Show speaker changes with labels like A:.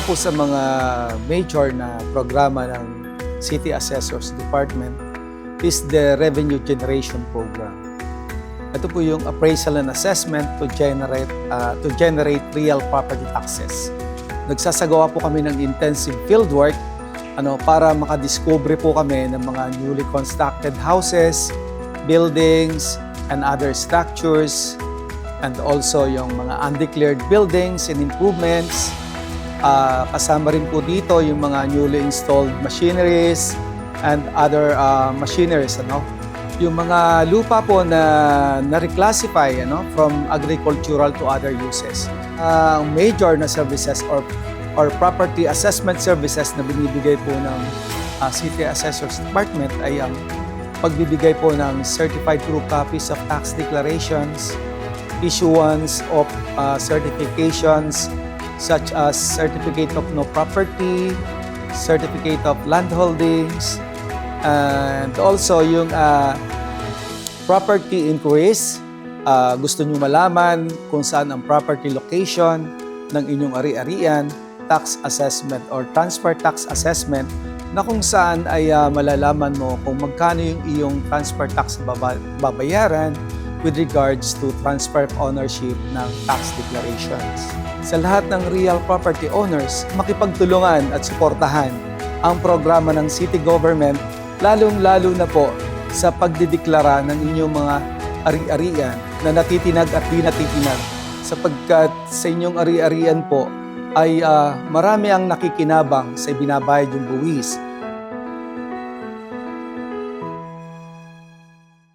A: po sa mga major na programa ng City Assessors Department is the Revenue Generation Program. Ito po yung appraisal and assessment to generate real property taxes. Nagsasagawa po kami ng intensive fieldwork para makadiscover po kami ng mga newly constructed houses, buildings, and other structures, and also yung mga undeclared buildings and improvements. Kasama rin po dito yung mga newly installed machineries and other machineries. Yung mga lupa po na na-reclassify from agricultural to other uses. Ang major na services or property assessment services na binibigay po ng City Assessors Department ay ang pagbibigay po ng certified true copies of tax declarations, issuance of certifications such as Certificate of No Property, Certificate of Land Holdings, and also yung property inquiries. Gusto nyo malaman kung saan ang property location ng inyong ari-arian, tax assessment or transfer tax assessment, na kung saan ay malalaman mo kung magkano yung iyong transfer tax babayaran with regards to transfer of ownership ng tax declarations. Sa lahat ng real property owners, makipagtulungan at suportahan ang programa ng city government, lalong-lalo na po sa pagdideklara ng inyong mga ari-arian na natitinag at di natitinag, sapagkat sa inyong ari-arian po ay marami ang nakikinabang sa binabayad yung buwis